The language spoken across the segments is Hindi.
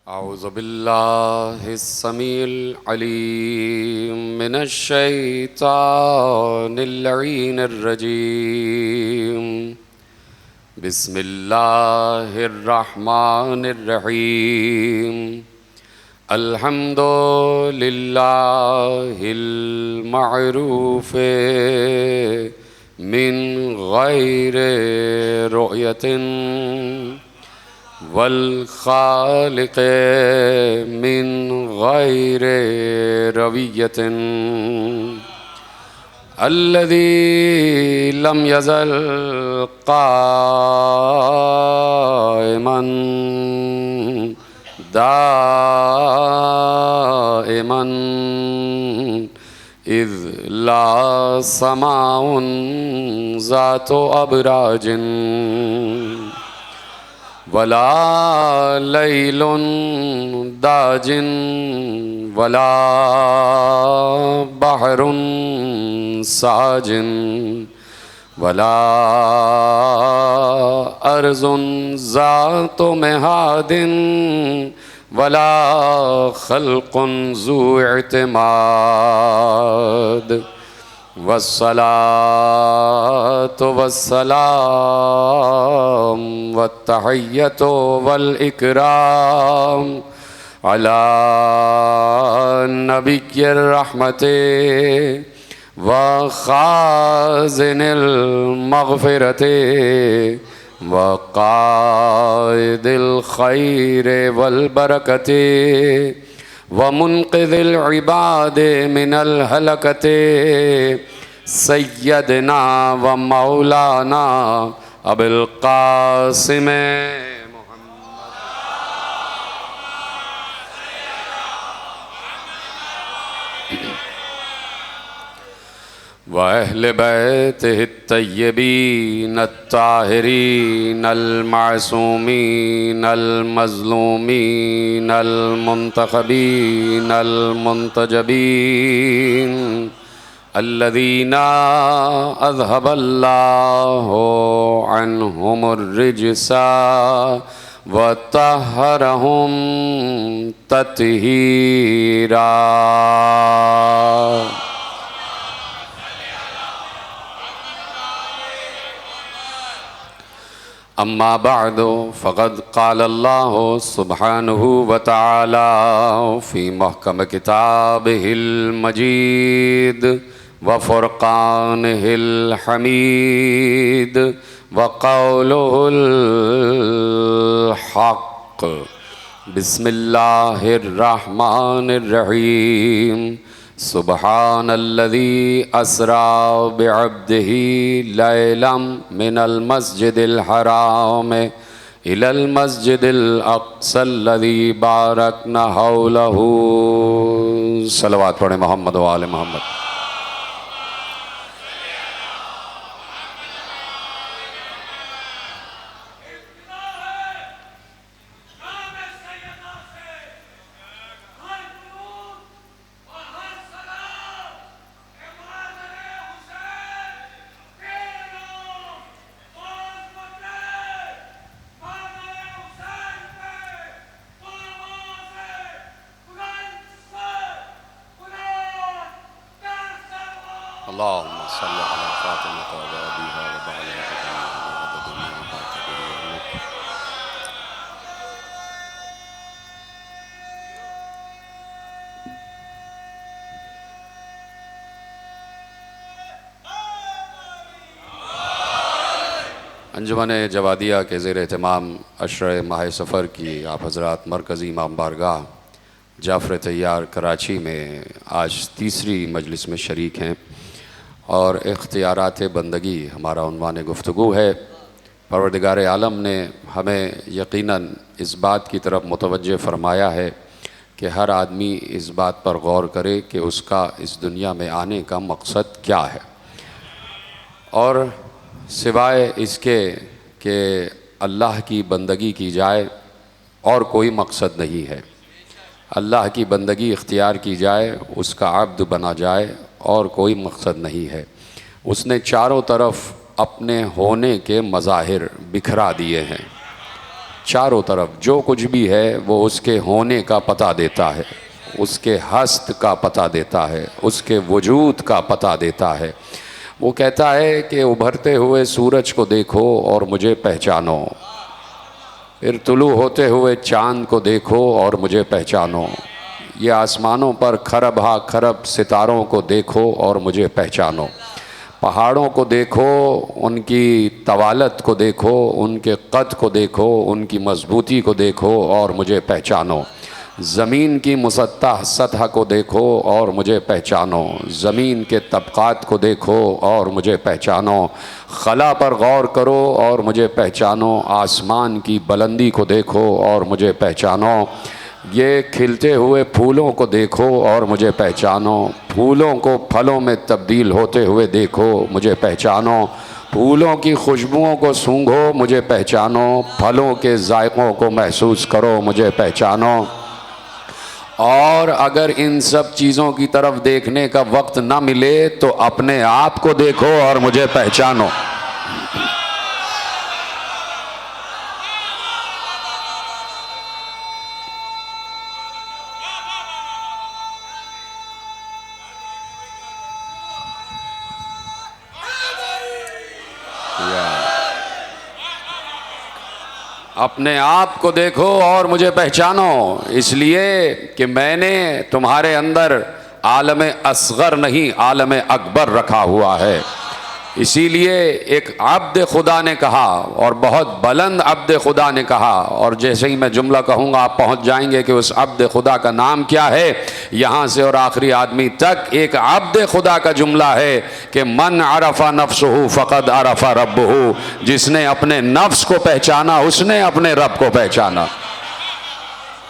अऊज़ु बिल्लाहिस समीइल अलीम मिनश शैतानिर लईनिर रजीम। बिस्मिल्लाहिर रहमानिर रहीम। अल्हम्दुलिल्लाहिल मअरूफ़े मिन गैरि रुयतिन वल खालिक़े मिन गैरि रवियतिन अल्लज़ी लम यज़ल क़ाइमन दाइमन इज़ ला समाउन ज़ातु अबराजिन वला लैलुन दाजिन वला बहरुन साजिन वला अर्ज़ुन ज़ातु मिहादिन वला खल्क़ुन ज़ू इतिमाद वस्सलातु वस्सलाम वत्तहिय्यतु वल इकराम अला नबिय्यिर रहमति व खाज़िनिल मग़फ़िरति व क़ाइदिल खैरि वल बरकति व मुन्क़िज़िल इबादि मिनल हलकति सय्यदना व मौलाना अबुल क़ासिम व अहले बैतिहि तय्यबीन अत्ताहिरीन अल-मासूमीन अल-मज़लूमीन अल-मुंतखबीन अल-मुंतजबीन अल्लज़ीना अज़हबल्लाहु अन्हुमुर रिज्सा व तहहरहुम तत्हीरा। अम्मा बअदु फ़क़द क़ालल्लाहु सुब्हानहु व तआला फ़ी महकम किताबिहिल मजीद व फ़ुरक़ानिहिल हमीद व क़ौलुहुल हक़्क़। बिस्मिल्लाहिर रहमानिर रहीम। सुब्हानल्लज़ी अस्रा बिअब्दिही लैलम मिनल मस्जिदिल हराम इलल मस्जिदिल अक़्सल्लज़ी बारकना हौलहू। सलवात पढ़े मोहम्मद व आले मोहम्मद। अल्लाहुम्मा सल्लि अला फ़ातिमा व अबीहा व बअलिहा अंजुमन जवादिया के ज़ेर एहतमाम अशरे माह सफ़र की आप हज़रात मरकज़ी इमाम बारगाह जाफ़र तैयार कराची में आज तीसरी मजलिस में शरीक हैं और इख्तियारात बंदगी हमारा उन्वान गुफ्तगू है। परवरदिगार आलम ने हमें यकीनन इस बात की तरफ मुतवज्जे फ़रमाया है कि हर आदमी इस बात पर गौर करे कि उसका इस दुनिया में आने का मकसद क्या है, और सिवाय इसके कि अल्लाह की बंदगी की जाए और कोई मकसद नहीं है। अल्लाह की बंदगी इख्तियार की जाए, उसका अब्द बना जाए, और कोई मकसद नहीं है। उसने चारों तरफ अपने होने के मज़ाहिर बिखरा दिए हैं। चारों तरफ जो कुछ भी है वो उसके होने का पता देता है, उसके हस्त का पता देता है, उसके वजूद का पता देता है। वो कहता है कि उभरते हुए सूरज को देखो और मुझे पहचानो, फिर तुलू होते हुए चाँद को देखो और मुझे पहचानो, ये आसमानों पर खरब हा खरब सितारों को देखो और मुझे पहचानो, पहाड़ों को देखो, उनकी तवालत को देखो, उनके कद को देखो, उनकी मजबूती को देखो और मुझे पहचानो, ज़मीन की मुसत्तह सतह को देखो और मुझे पहचानो, ज़मीन के तबक़ात को देखो और मुझे पहचानो, खला पर गौर करो और मुझे पहचानो, आसमान की बुलंदी को देखो और मुझे पहचानो, ये खिलते हुए फूलों को देखो और मुझे पहचानो, फूलों को फलों में तब्दील होते हुए देखो, मुझे पहचानो, फूलों की खुशबुओं को सूंघो, मुझे पहचानो, फलों के जायकों को महसूस करो, मुझे पहचानो। और अगर इन सब चीज़ों की तरफ देखने का वक्त ना मिले तो अपने आप को देखो और मुझे पहचानो। अपने आप को देखो और मुझे पहचानो, इसलिए कि मैंने तुम्हारे अंदर आलम असगर नहीं आलम अकबर रखा हुआ है। इसीलिए एक अब्द खुदा ने कहा और बहुत बुलंद अब्द खुदा ने कहा, और जैसे ही मैं जुमला कहूँगा आप पहुँच जाएंगे कि उस अब्द खुदा का नाम क्या है। यहाँ से और आखिरी आदमी तक एक अब्द खुदा का जुमला है कि मन अरफा नफ्सहु फ़क़द अरफा रब्बहु, जिसने अपने नफ्स को पहचाना उसने अपने रब को पहचाना।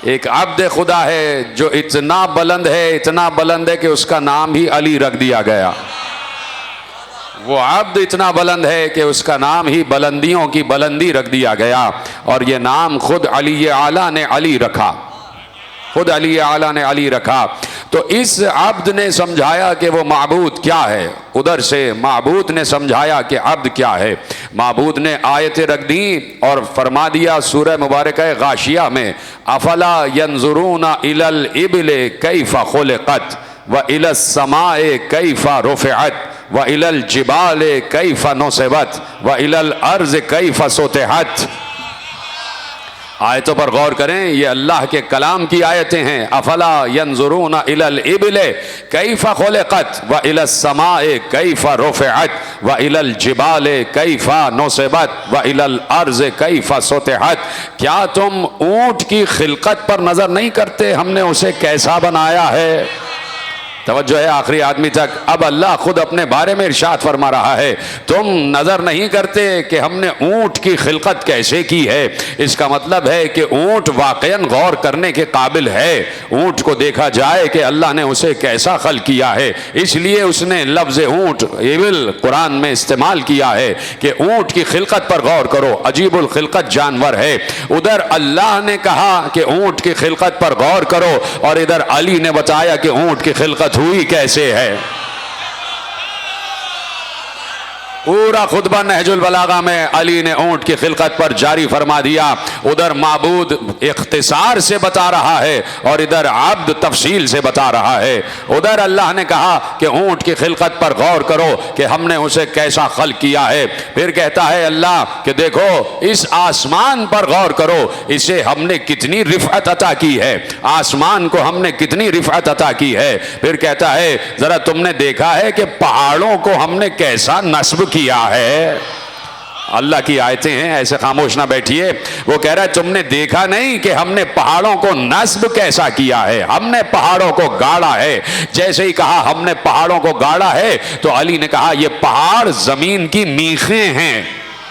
एक अब्द खुदा है जो इतना बुलंद है, इतना बुलंद है कि उसका नाम ही अली रख दिया गया। वो अब्द इतना बुलंद है कि उसका नाम ही बुलंदियों की बुलंदी रख दिया गया, और ये नाम खुद अली आला ने अली रखा, खुद अली आला ने अली रखा। तो इस अब्द ने समझाया कि वो माबूद क्या है, उधर से माबूद ने समझाया कि अब्द क्या है। माबूद ने आयतें रख दी और फरमा दिया सूरह मुबारक गाशिया में, अफला यंजुरूना इलल इबले कैफा खुलिकत व इलस समाए कैफा रुफ़िअत व इलल जिबाले कैफा नुसिबत व इलल अर्ज़ कैफा सुतिहत। आयतों पर गौर करें, ये अल्लाह के कलाम की आयतें हैं। अफला यंजुरूना इलल इबले कैफा खुलिकत व इलस समाए कैफा रुफ़िअत व इलल जिबाले कैफा नुसिबत व इलल अर्ज़ कैफा सुतिहत। क्या तुम ऊँट की खिलकत पर नज़र नहीं करते, हमने उसे कैसा बनाया है। तवज्जो है आखिरी आदमी तक। अब अल्लाह खुद अपने बारे में इरशाद फरमा रहा है, तुम नज़र नहीं करते कि हमने ऊँट की खिलकत कैसे की है। इसका मतलब है कि ऊँट वाक़यन गौर करने के काबिल है। ऊँट को देखा जाए कि अल्लाह ने उसे कैसा खल किया है, इसलिए उसने लफ्ज़ ऊँट एविल कुरान में इस्तेमाल किया है कि ऊँट की खिलकत पर गौर करो, अजीबुल खिलकत जानवर है। उधर अल्लाह ने कहा कि ऊँट की खिलकत पर गौर करो, और इधर अली ने बताया कि ऊँट की खिलकत हुई कैसे है। पूरा खुतबा नहजुल बलागा में अली ने ऊँट की खिलकत पर जारी फरमा दिया। उधर माबूद इख्तिसार से बता रहा है और इधर अब्द तफसील से बता रहा है। उधर अल्लाह ने कहा कि ऊँट की खिलकत पर गौर करो कि हमने उसे कैसा खल किया है। फिर कहता है अल्लाह कि देखो इस आसमान पर गौर करो, इसे हमने कितनी रिफ़अत अता की है, आसमान को हमने कितनी रिफ़अत अता की है। फिर कहता है ज़रा तुमने देखा है कि पहाड़ों को हमने कैसा नस्ब किया है। अल्लाह की आयतें हैं, ऐसे खामोश ना बैठिए। वो कह रहा है तुमने देखा नहीं कि हमने पहाड़ों को नस्ब कैसा किया है, हमने पहाड़ों को गाड़ा है। जैसे ही कहा हमने पहाड़ों को गाड़ा है तो अली ने कहा ये पहाड़ जमीन की मीखें हैं।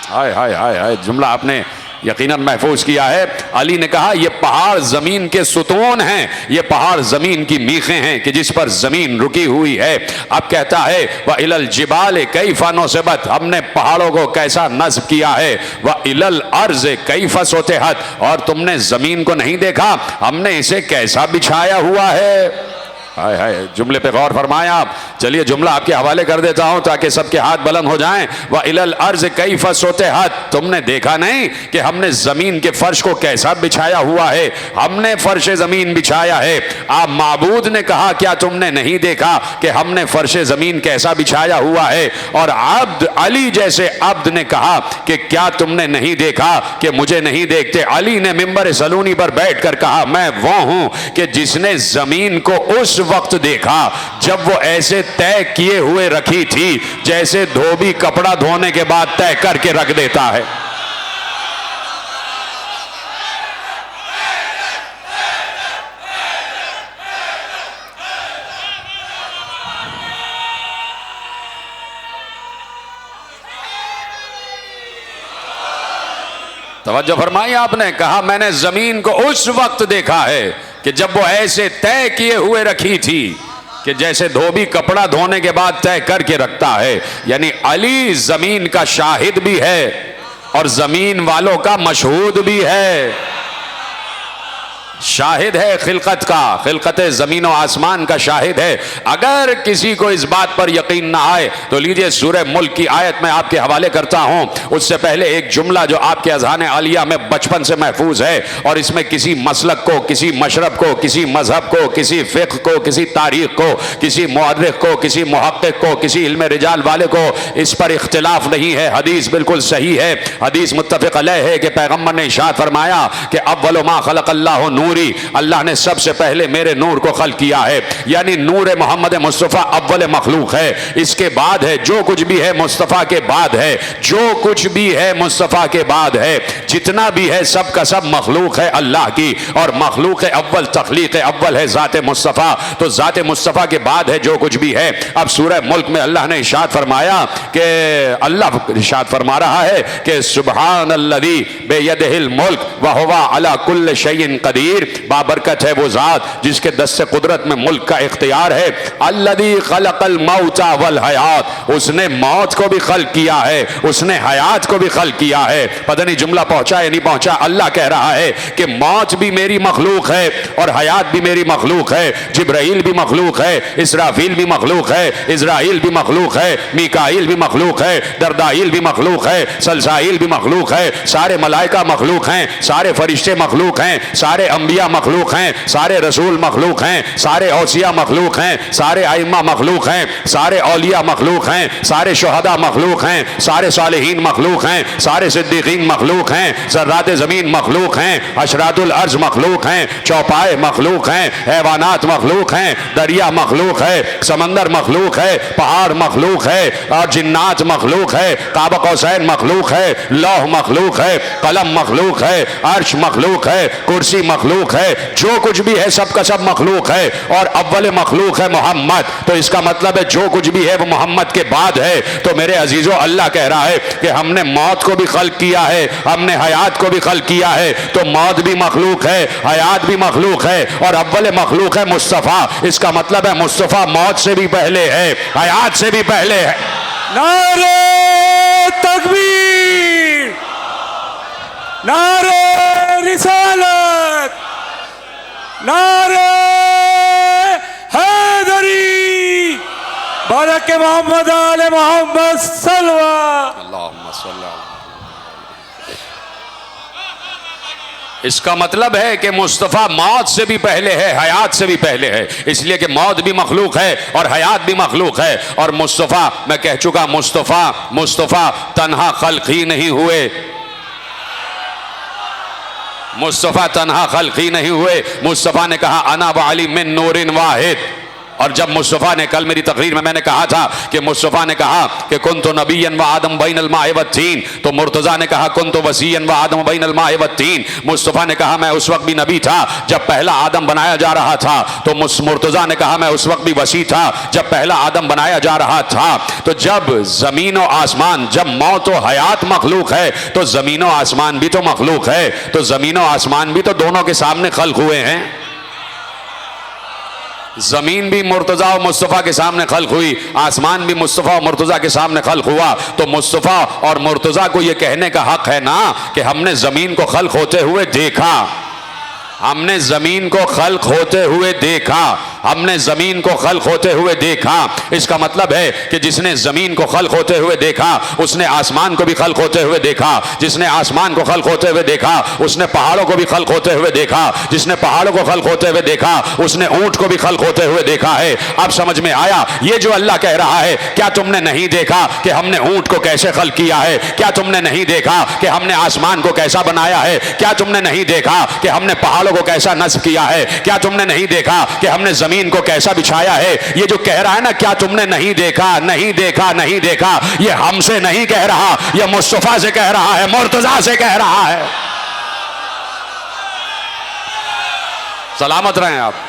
हाय हाय हाय हाय, जुमला आपने यकीनन महफूज किया है। अली ने कहा ये पहाड़ जमीन के सुतून हैं, ये पहाड़ जमीन की मीखें हैं कि जिस पर जमीन रुकी हुई है। अब कहता है व इलल जिबाल कैफा नुसिबत, हमने पहाड़ों को कैसा नस्ब किया है। व इलल अर्ज़ कैफा सुतिहत, और तुमने जमीन को नहीं देखा, हमने इसे कैसा बिछाया हुआ है। हाय हाय, जुमले पे गौर फरमाएं आप। चलिए जुमला आपके हवाले कर देता हूं ताकि सबके हाथ बुलंद हो जाएं। व इलल अर्ज कैफ़ सूतिहत, तुमने देखा नहीं कि हमने जमीन के फर्श को कैसा बिछाया हुआ है, हमने फर्श जमीन बिछाया है। आप माबूद ने कहा क्या तुमने नहीं देखा कि हमने फर्श जमीन कैसा बिछाया हुआ है। और अब्द, अली जैसे अब्द ने कहा कि क्या तुमने नहीं देखा कि मुझे नहीं देखते। अली ने मिंबर सलूनी पर बैठकर कहा मैं वो हूं कि जिसने जमीन को उस वक्त देखा जब वो ऐसे तय किए हुए रखी थी जैसे धोबी कपड़ा धोने के बाद तय करके रख देता है। तवज्जो फरमाई आपने, कहा मैंने जमीन को उस वक्त देखा है कि जब वो ऐसे तय किए हुए रखी थी कि जैसे धोबी कपड़ा धोने के बाद तय करके रखता है। यानी अली जमीन का शाहिद भी है और जमीन वालों का मशहूद भी है। शाहिद है खिलकत का, खिलकत ज़मीन और आसमान का शाहिद है। अगर किसी को इस बात पर यकीन ना आए तो लीजिए सूरह मुल्क की आयत में आपके हवाले करता हूं। उससे पहले एक जुमला जो आपके अज़हान आलिया में बचपन से महफूज है और इसमें किसी मसलक को, किसी मशरब को, किसी मजहब को, किसी फ़िक़्ह को, किसी तारीख़ को, किसी मुअर्रिख़ को, किसी मुहक़्क़िक़ को, किसी इल्म रिजाल वाले को इस पर इख्तिलाफ नहीं है। हदीस बिल्कुल सही है, हदीस मुत्तफ़िक़ अलैह है कि पैगम्बर ने इरशाद फरमाया कि अव्वलु मा खलक़ल्लाहु नूरी, अल्लाह ने सबसे पहले मेरे नूर को खल्क़ किया है। यानी नूर मोहम्मद मुस्तफ़ा अव्वल मखलूक है। इसके बाद है जो कुछ भी है मुस्तफ़ा के बाद है, जो कुछ भी है मुस्तफ़ा के बाद है। जितना भी है सब का सब मखलूक है अल्लाह की, और मखलूक अव्वल तख्लीक अव्वल है ज़ात मुस्तफ़ा। तो ज़ात मुस्तफ़ा के बाद है जो कुछ भी है। अब सूरह मुल्क में अल्लाह ने इरशाद फरमाया कि अल्लाह इरशाद फरमा रहा है कि सुब्हानल्लज़ी बियदिहिल मुल्क व हुवा अला कुल्लि शैइन क़दीर, बाबरकत है वो जात जिसके दस्ते कुदरत में मुल्क का इख्तियार है। अल्लज़ी खलक़ल मौता वल हयात, उसने मौत को भी खल्क़ किया है, उसने हयात को भी खल्क़ किया है। पता नहीं जुमला पहुंचा या नहीं पहुंचा। अल्लाह कह रहा है कि मौत भी मेरी मखलूक है और हयात भी मेरी मखलूक है। जिब्राइल भी मखलूक है, इसराफील भी मखलूक है, इज़राइल भी मखलूक है, मीकाईल भी मखलूक है, दरदाइल भी मखलूक है, सलसाइल भी मखलूक है, सारे मलाइका मखलूक हैं, सारे फरिश्ते मखलूक हैं, सारे अंबिया मखलूक हैं, सारे रसूल मखलूक हैं, सारे औसिया मखलूक हैं, सारे आइम्मा मखलूक हैं, सारे औलिया मखलूक हैं, सारे शुहदा मखलूक हैं, सारे सालिहीन मखलूक हैं, सारे सिद्दीकीन मखलूक हैं, ज़र्रात ज़मीन मखलूक हैं, अशरातुल अर्ज़ मखलूक हैं, चौपाए मखलूक हैं, हैवानात मखलूक हैं, दरिया मखलूक है, समंदर मखलूक है, पहाड़ मखलूक है, और जिन्नात मखलूक है, काबा कौसैन मखलूक है, लौह मखलूक है, कलम मखलूक है, अर्श मखलूक है, कुर्सी मखलूक है। जो कुछ भी है सब का सब मखलूक है और अव्वल मखलूक है मोहम्मद। तो इसका मतलब है जो कुछ भी है वो मोहम्मद के बाद है। तो मेरे अजीजों, अल्लाह कह रहा है कि हमने मौत को भी खल्क़ किया है, हमने हयात को भी खल्क़ किया है। तो मौत भी मखलूक है, हयात भी मखलूक है और अव्वल मखलूक है मुस्तफ़ा। इसका मतलब है मुस्तफ़ा मौत से भी पहले है, हयात से भी पहले है। नारे तकबीर, नारे रिसालत, नारे हैदरी, बारक मोहम्मद आले मोहम्मद सल्लल्लाहु इसका मतलब है कि मुस्तफ़ा मौत से भी पहले है, हयात से भी पहले है। इसलिए कि मौत भी मखलूक है और हयात भी मखलूक है। और मुस्तफ़ा, मैं कह चुका, मुस्तफ़ा तन्हा खल्क़ ही नहीं हुए, मुस्तफ़ा तन्हा खल्क़ ही नहीं हुए। मुस्तफ़ा ने कहा अना व अली मिन नूरिन वाहिद। और जब मुस्तफ़ा ने, कल मेरी तकरीर में मैंने कहा था कि मुस्तफ़ा ने कहा कि कुन्तु नबिय्यन व आदम बैनल माए वत्तीन, तो मुर्तज़ा ने कहा कुन्तु वसीय्यन व आदम बैनल माए वत्तीन। मुस्तफ़ा ने कहा मैं उस वक्त भी नबी था जब पहला आदम बनाया जा रहा था। तो मुर्तज़ा ने कहा मैं उस वक्त भी वसी था जब पहला आदम बनाया जा रहा था। तो जब ज़मीन और आसमान, जब मौत और हयात मखलूक है तो ज़मीन और आसमान भी तो मखलूक है। तो ज़मीन और आसमान भी तो दोनों के सामने खल्क़ हुए हैं। जमीन भी मुर्तज़ा और मुस्तफ़ा के सामने खल्क़ हुई, आसमान भी मुस्तफ़ा और मुर्तज़ा के सामने खल्क़ हुआ। तो मुस्तफ़ा और मुर्तज़ा को यह कहने का हक़ है ना कि हमने ज़मीन को खल्क़ होते हुए देखा, हमने ज़मीन को खल्क़ होते हुए देखा। हमने ज़मीन को खल्क होते हुए देखा। इसका मतलब है कि जिसने ज़मीन को खल्क होते हुए देखा उसने आसमान को भी खल्क होते हुए देखा, जिसने आसमान को खल्क होते हुए देखा उसने पहाड़ों को भी खल्क होते हुए देखा, जिसने पहाड़ों को खल्क होते हुए देखा उसने ऊंट को भी खल्क होते हुए देखा है। अब समझ में आया ये जो अल्लाह कह रहा है, क्या तुमने नहीं देखा कि हमने ऊंट को कैसे खल्क किया है? क्या तुमने नहीं देखा कि हमने आसमान को कैसा बनाया है? क्या तुमने नहीं देखा कि हमने पहाड़ों को कैसा नस्ब किया है? क्या तुमने नहीं देखा कि हमने जमीन को कैसा बिछाया है? ये जो कह रहा है ना, क्या तुमने नहीं देखा, नहीं देखा, नहीं देखा, ये हमसे नहीं कह रहा, ये मुस्तफा से कह रहा है, मुर्तजा से कह रहा है। सलामत रहें आप।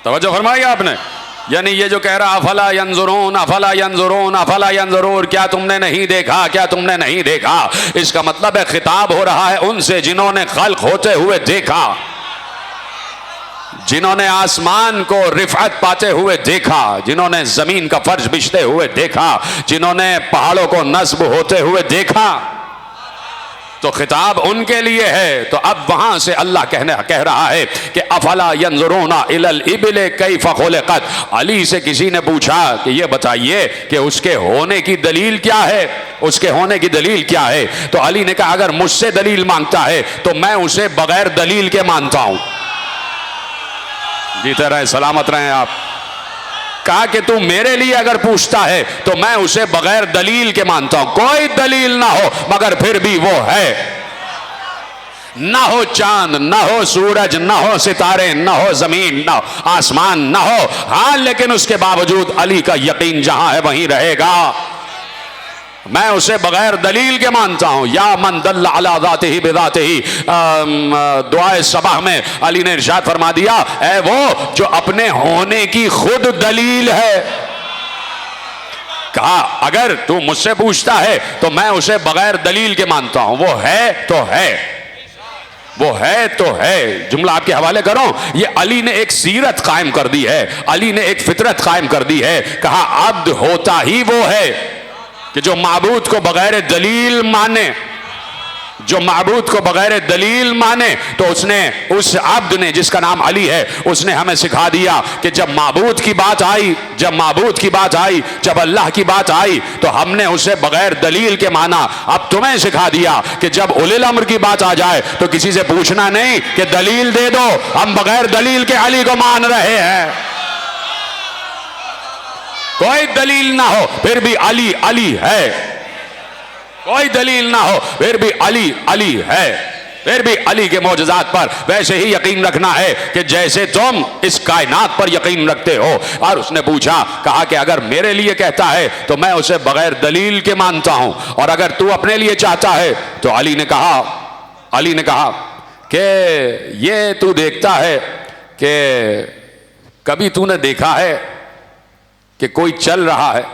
तवज्जो फरमाई आपने। यानी ये जो कह रहा अफला यंजुरून अफला यंजुरून अफला यंजुरून, क्या तुमने नहीं देखा, क्या तुमने नहीं देखा, इसका मतलब है खिताब हो रहा है उनसे जिन्होंने खल्क होते हुए देखा, जिन्होंने आसमान को रिफअत पाते हुए देखा, जिन्होंने जमीन का फर्श बिछते हुए देखा, जिन्होंने पहाड़ों को नस्ब होते हुए देखा। तो खिताब उनके लिए है। तो अब वहां से अल्लाह कह रहा है कि अफला यंजुरूना इलल इबिल कैफ़ खुलिक़त। अली से किसी ने पूछा कि ये बताइए कि उसके होने की दलील क्या है, उसके होने की दलील क्या है? तो अली ने कहा अगर मुझसे दलील मांगता है तो मैं उसे बगैर दलील के मानता हूं। जीते रहे, सलामत रहे आप। कहा कि तू मेरे लिए अगर पूछता है तो मैं उसे बगैर दलील के मानता हूं, कोई दलील ना हो मगर फिर भी वो है। ना हो चांद, ना हो सूरज, ना हो सितारे, ना हो जमीन, ना हो आसमान, ना हो, हाँ लेकिन उसके बावजूद अली का यकीन जहां है वहीं रहेगा। मैं उसे बगैर दलील के मानता हूं। या मन दल्ला अला ज़ातिही बिज़ातिही, दुआए सबाह में अली ने इरशाद फरमा दिया, ऐ वो जो अपने होने की खुद दलील है। कहा अगर तू मुझसे पूछता है तो मैं उसे बगैर दलील के मानता हूं। वो है तो है, वो है तो है। जुमला आपके हवाले करो, ये अली ने एक सीरत कायम कर दी है, अली ने एक फितरत कायम कर दी है। कहा अब्द होता ही वो है कि जो माबूद को बगैर दलील माने, जो माबूद को बगैर दलील माने। तो उसने, उस अब्द ने जिसका नाम अली है, उसने हमें सिखा दिया कि जब माबूद की बात आई, जब माबूद की बात आई, जब अल्लाह की बात आई तो हमने उसे बगैर दलील के माना। अब तुम्हें सिखा दिया कि जब उलिल अम्र की बात आ जाए तो किसी से पूछना नहीं कि दलील दे दो, हम बगैर दलील के अली को मान रहे हैं। कोई दलील ना हो फिर भी अली अली है, कोई दलील ना हो फिर भी अली अली है। फिर भी अली के मौजज़ात पर वैसे ही यकीन रखना है कि जैसे तुम इस कायनात पर यकीन रखते हो। और उसने पूछा, कहा कि अगर मेरे लिए कहता है तो मैं उसे बगैर दलील के मानता हूं, और अगर तू अपने लिए चाहता है तो अली ने कहा कि ये तू देखता है कि कभी तूने देखा है कि कोई चल रहा है,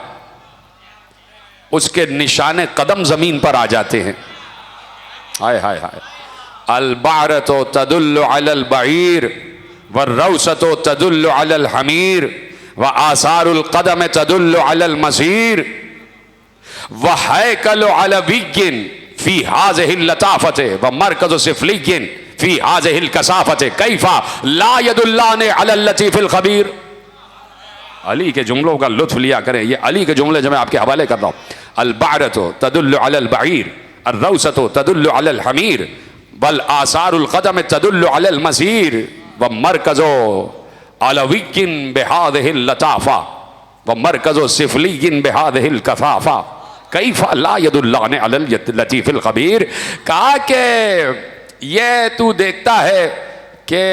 उसके निशाने कदम जमीन पर आ जाते हैं। हाय हाय हाय। अल बारतो तदुल्लु अलल बईर व रौसतो तदुल्लु अलल हमीर व आसारुल कदम तदुल्लु अलल मसीर व हैकलु अलविय्यिन फी हाज़िहिल लताफ़ते व मरकज़ु सिफ़लिय्यिन फी हाज़िहिल कसाफ़ते कैफ़ा ला यदुल्लाने अलल लतीफ़िल ख़बीर। अली के जुमलों का लुत्फ लिया करें। ये अली के जुमले जो मैं आपके हवाले कर रहा हूँ। अल बारतो तदुल्लु अलल बईर, अल रौसतो तदुल्लु अलल हमीर, बल आसारुल कदम तदुल्लु अलल मसीर व मरकज़ो अलविय्यिन बिहाज़िहिल लताफ़ा व मरकज़ो सिफ़लिय्यिन बिहाज़िहिल कसाफ़ा कैफ़ा ला यदुल्लाने अलल लतीफ़िल ख़बीर। कहा कि ये तू देखता है कि,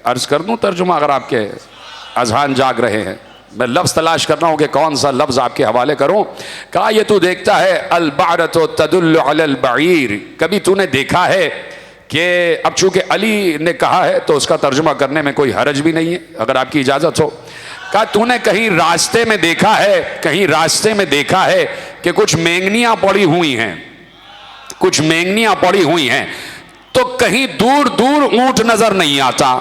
अर्ज कर दूं तर्जुमा अगर आपके अज़हान जाग रहे हैं, मैं लफ्ज़ तलाश कर रहा हूँ कि कौन सा लफ्ज़ आपके हवाले करूँ। कहा ये तू देखता है, अल बारतो तदुल्लु अलल बईर, कभी तूने देखा है कि अब चूंकि अली ने कहा है तो उसका तर्जुमा करने में कोई हरज भी नहीं है, अगर आपकी इजाज़त हो। कहा तूने कहीं रास्ते में देखा है, कहीं रास्ते में देखा है कि कुछ मेंगनियां पड़ी हुई हैं, कुछ मेंगनियां पड़ी हुई हैं, तो कहीं दूर दूर ऊंट नजर नहीं आता,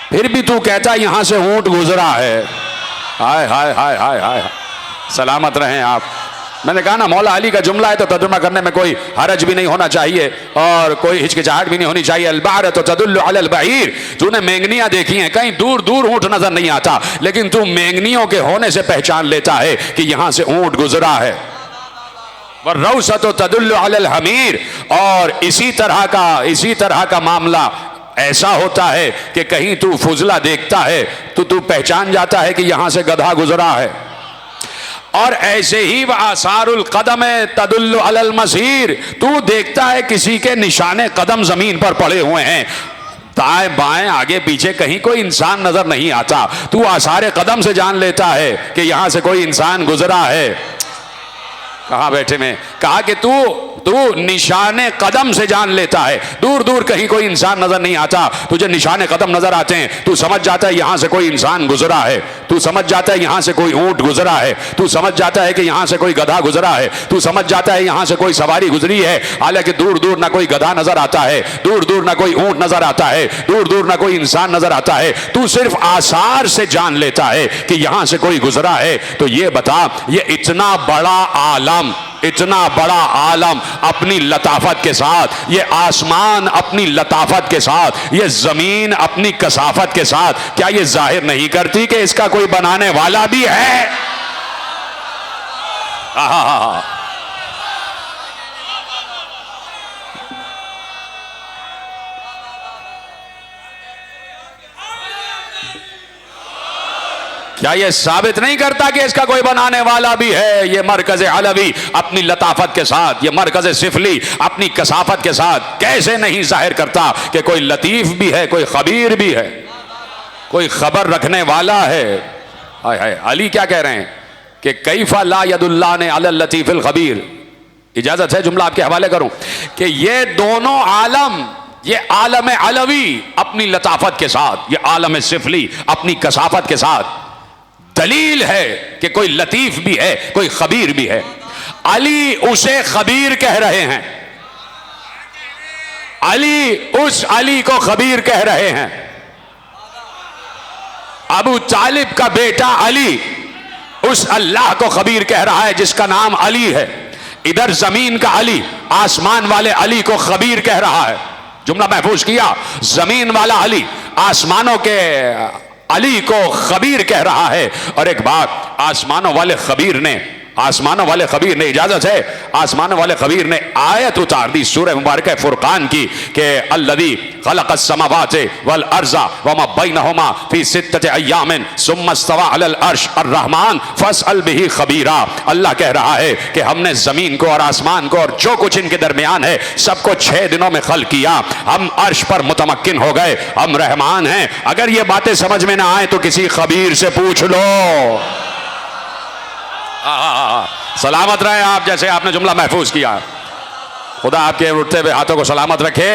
फिर भी तू कहता यहां से ऊंट गुजरा है। हाय हाय हाय हाय हाय, सलामत रहें आप। मैंने कहा ना मौला अली का जुमला है तो तर्जुमा करने में कोई हरज भी नहीं होना चाहिए और कोई हिचकिचाहट भी नहीं होनी चाहिए। अलबार तो तदुल्लु अलल बईर, तूने मेंगनियां देखी हैं, कहीं दूर दूर ऊंट नजर नहीं आता, लेकिन तू मेंगनियों के होने से पहचान लेता है कि यहां से ऊंट गुजरा है। वररौसतु तदुल्लु अलल हमीर, और इसी तरह का मामला ऐसा होता है कि कहीं तू फुजला देखता है तो तू पहचान जाता है कि यहां से गधा गुजरा है। और ऐसे ही वह आसारुल कदम तदुल्लु अलल मसीर, तू देखता है किसी के निशाने कदम जमीन पर पड़े हुए हैं, दाएं बाएं आगे पीछे कहीं कोई इंसान नजर नहीं आता, तू आसारे कदम से जान लेता है कि यहां से कोई इंसान गुजरा है। कहां बैठे में कहा कि तू निशाने कदम से जान लेता है, दूर दूर कहीं कोई इंसान नजर नहीं आता, तुझे निशाने कदम नजर आते हैं, तू समझ जाता है यहां से कोई इंसान गुजरा है, तू समझ जाता है यहां से कोई ऊंट गुजरा है, तू समझ जाता है कि यहां से कोई गधा गुजरा है, तू समझ जाता है यहां से कोई सवारी गुजरी है। हालांकि दूर दूर ना कोई गधा नजर आता है, दूर दूर ना कोई ऊंट नजर आता है, दूर दूर ना कोई इंसान नजर आता है, तू सिर्फ आसार से जान लेता है कि यहां से कोई गुजरा है। तो ये बता, ये इतना बड़ा आलम, इतना बड़ा आलम अपनी लताफत के साथ, ये आसमान अपनी लताफत के साथ, ये जमीन अपनी कसाफत के साथ, क्या ये जाहिर नहीं करती कि इसका कोई बनाने वाला भी है? क्या ये साबित नहीं करता कि इसका कोई बनाने वाला भी है? ये मरकज अलवी अपनी लताफत के साथ, ये मरकज सिफली अपनी कसाफत के साथ कैसे नहीं जाहिर करता कि कोई लतीफ भी है, कोई खबीर भी है, कोई खबर रखने वाला है। हाय हाय, अली क्या कह रहे हैं कि कैफा ला यदुल्लाह ने अलल लतीफिल खबीर। इजाजत है जुमला आपके हवाले करूं कि ये दोनों आलम, ये आलम अलवी अपनी लताफत के साथ, ये आलम सिफली अपनी कसाफत के साथ दलील है कि कोई लतीफ भी है, कोई खबीर भी है। अली उसे खबीर कह रहे हैं, अली उस अली को खबीर कह रहे हैं। अबू तालिब का बेटा अली उस अल्लाह को खबीर कह रहा है जिसका नाम अली है। इधर जमीन का अली, आसमान वाले अली को खबीर कह रहा है। जुमला महफूज किया, जमीन वाला अली आसमानों के अली को खबीर कह रहा है। और एक बात, आसमानों वाले खबीर ने, इजाजत है, आसमानों वाले खबीर ने आयत उतार दी सूरह मुबारक फुरकान की कि अल्लज़ी खलक़स समावाति वल अर्ज़ा वमा बैनहुमा फी सित्तति अय्यामिन सुम्मा इस्तवा अलल अर्श अर्रहमान फस्अल बिही खबीरा। अल्लाह कह रहा है कि हमने जमीन को और आसमान को और जो कुछ इनके दरमियान है सबको 6 दिनों में खल्क़ किया, हम अर्श पर मुतमक्किन हो गए, हम रहमान हैं। अगर ये बातें समझ में ना आए तो किसी खबीर से पूछ लो। सलामत रहे आप, जैसे आपने जुमला महफूज किया। खुदा आपके उठते हुए हाथों को सलामत रखे,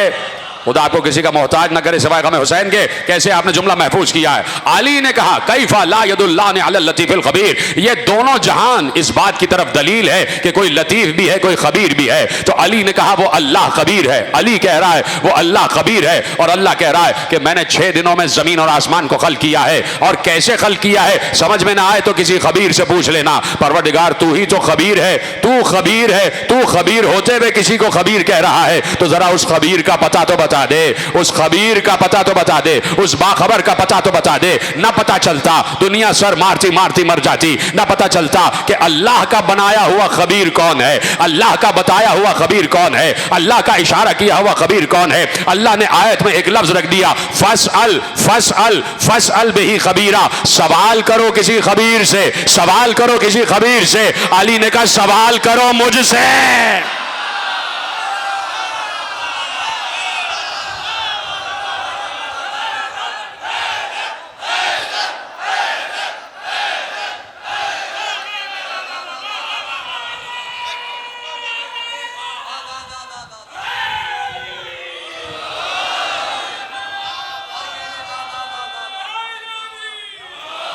खुदा आपको किसी का मोहताज न करे सिवाय गम हुसैन के। कैसे आपने जुमला महफूज किया है। अली ने कहा कैफा ला यदुल्लाह ने अलल लतीफिल खबीर, ये दोनों जहान इस बात की तरफ दलील है कि कोई लतीफ भी है, कोई खबीर भी है। तो अली ने कहा वो अल्लाह खबीर है, अली कह रहा है वो अल्लाह खबीर है, और अल्लाह कह रहा है कि मैंने 6 दिनों में जमीन और आसमान को खल्क़ किया है। और कैसे खल्क़ किया है समझ में ना आए तो किसी खबीर से पूछ लेना। परवरदिगार तू ही तो खबीर है, तू खबीर है, तू खबीर होते हुए किसी को खबीर कह रहा है, तो जरा उस खबीर का पता तो बता दे, उस खबीर का पता तो बता दे, उस बाखबर का पता तो बता दे। ना पता चलता दुनिया सर मारती मारती मर जाती, ना पता चलता कि अल्लाह का बनाया हुआ खबीर कौन है, अल्लाह का बताया हुआ खबीर कौन है, अल्लाह का इशारा किया हुआ खबीर कौन है। अल्लाह ने आयत में एक लफ्ज रख दिया, फस्अल फस्अल फस्अल बिही खबीरा, सवाल करो किसी खबीर से, सवाल करो किसी खबीर से। अली ने कहा सवाल करो मुझसे।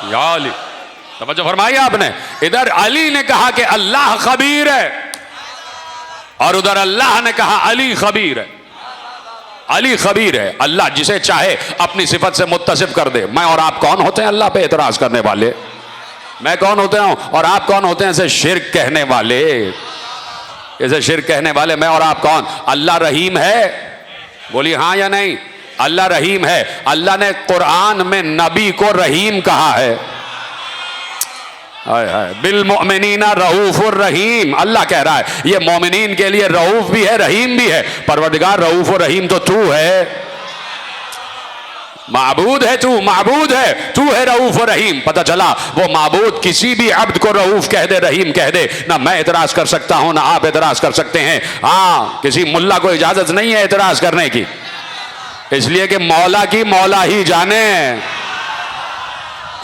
या अली, तवज्जो फरमाई आपने। इधर अली ने कहा कि अल्लाह खबीर है और उधर अल्लाह ने कहा अली खबीर है। अली खबीर है, अल्लाह जिसे चाहे अपनी सिफत से मुत्तसिफ कर दे। मैं और आप कौन होते हैं अल्लाह पे एतराज करने वाले? मैं कौन होते हूं और आप कौन होते हैं इसे शिर्क कहने वाले? इसे शिर्क कहने वाले मैं और आप कौन? अल्लाह रहीम है, बोलिए हाँ या नहीं? अल्लाह रहीम है। अल्लाह ने कुरान में नबी को रहीम कहा है। बिल मोमिनीना रऊफुर रहीम, अल्लाह कह रहा है ये मोमिनीन के लिए रऊफ भी है, रहीम भी है। परवरदिगार रऊफ और रहीम तो तू है, माबूद है तू, माबूद है तू, है रऊफ और रहीम। पता चला वो माबूद किसी भी अब्द को रऊफ कह दे, रहीम कह दे, ना मैं एतराज कर सकता हूं ना आप एतराज कर सकते हैं। हाँ, किसी मुल्ला को इजाजत नहीं है एतराज करने की, इसलिए कि मौला की मौला ही जाने।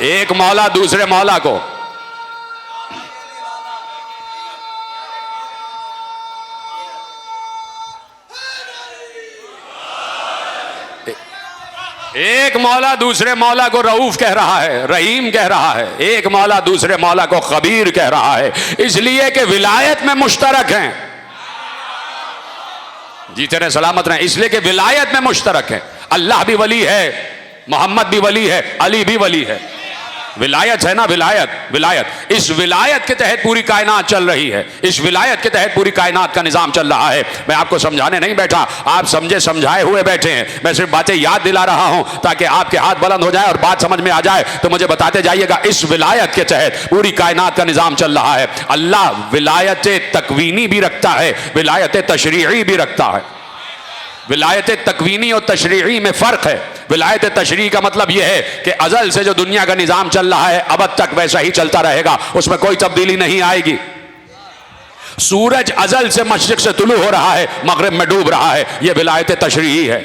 एक मौला दूसरे मौला को एक मौला दूसरे मौला को रऊफ कह रहा है, रहीम कह रहा है। एक मौला दूसरे मौला को खबीर कह रहा है, इसलिए कि विलायत में मुश्तरक हैं। जी तेरे सलामत रहे, इसलिए कि विलायत में मुश्तरक है। अल्लाह भी वली है, मोहम्मद भी वली है, अली भी वली है। विलायत है ना, विलायत, विलायत। इस विलायत के तहत पूरी कायनात चल रही है, इस विलायत के तहत पूरी कायनात का निजाम चल रहा है। मैं आपको समझाने नहीं बैठा, आप समझे समझाए हुए बैठे हैं। मैं सिर्फ बातें याद दिला रहा हूं ताकि आपके हाथ बुलंद हो जाए और बात समझ में आ जाए तो मुझे बताते जाइएगा। इस विलायत के तहत पूरी कायनात का निजाम चल रहा है। अल्लाह विलायत तकवीनी भी रखता है, विलायत तशरीई भी रखता है। विलायत तकवीनी और तशरीई में फ़र्क है। विलायत तशरीई का मतलब यह है कि अज़ल से जो दुनिया का निज़ाम चल रहा है अब तक वैसा ही चलता रहेगा, उसमें कोई तब्दीली नहीं आएगी। सूरज अज़ल से मशरिक़ से तुलू हो रहा है, मगरिब में डूब रहा है, यह विलायत तशरीई है।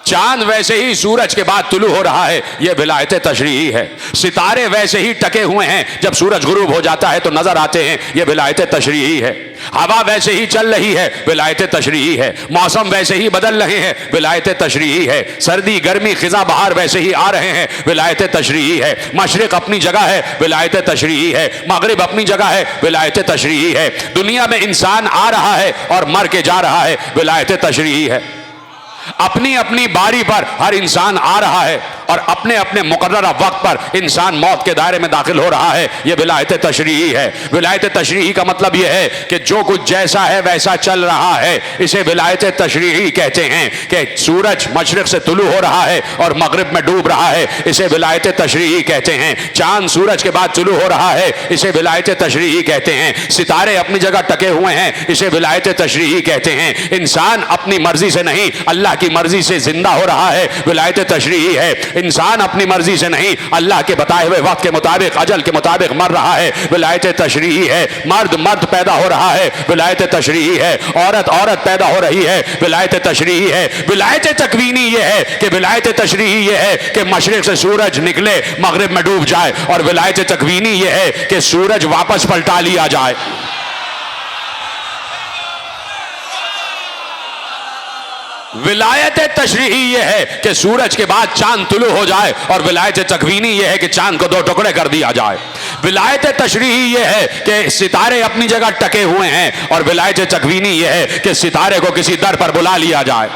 चांद वैसे ही सूरज के बाद तुलू हो रहा है, यह विलायत तशरीई है। सितारे वैसे ही टके हुए हैं, जब सूरज गुरूब हो जाता है तो नजर आते हैं, यह विलायत तशरीई है। हवा वैसे ही चल रही है, विलायत तशरीई है। मौसम वैसे ही बदल रहे हैं, विलायत तशरीई है। सर्दी गर्मी खिजा बहार वैसे ही आ रहे हैं, विलायत तशरीई है। मशरिक अपनी जगह है, विलायत तशरीई है। मगरिब अपनी जगह है, विलायत तशरीई है। दुनिया में इंसान आ रहा है और मर के जा रहा है, विलायत तशरीई है। अपनी अपनी बारी पर हर इंसान आ रहा है और अपने अपने मुकर्ररा वक्त पर इंसान मौत के दायरे में दाखिल हो रहा है, यह विलायत तशरीई है। विलायत तशरीई का मतलब यह है कि जो कुछ जैसा है वैसा चल रहा है, इसे विलायत तशरीई कहते हैं। कि सूरज मशरिक से तुलू हो रहा है और मगरिब में डूब रहा है, इसे विलायत तशरीई कहते हैं। चांद सूरज के बाद तुलू हो रहा है, इसे विलायत तशरीई कहते हैं। सितारे अपनी जगह टके हुए हैं, इसे विलायत तशरीई कहते हैं। इंसान अपनी मर्जी से नहीं अल्लाह की मर्जी से जिंदा हो रहा है, विलायत तशरीई है। इंसान अपनी मर्जी से नहीं अल्लाह के बताए हुए वक्त के मुताबिक अजल के मुताबिक मर रहा है, विलायत तशरीई है। मर्द मर्द पैदा हो रहा है, विलायत तशरीई है। औरत औरत पैदा हो रही है, विलायत तशरीई है। विलायत तकवीनी यह है कि विलायत तशरीई यह है कि मशरिक से सूरज निकले मगरिब में डूब जाए, और विलायत तकवीनी यह है कि सूरज वापस पलटा लिया जाए। विलायत तशरीही यह है कि सूरज के बाद चांद तुलू हो जाए, और विलायत तकवीनी यह है कि चांद को दो टुकड़े कर दिया जाए। विलायत तशरीही यह है कि सितारे अपनी जगह टके हुए हैं, और विलायत तकवीनी यह है कि सितारे को किसी दर पर बुला लिया जाए।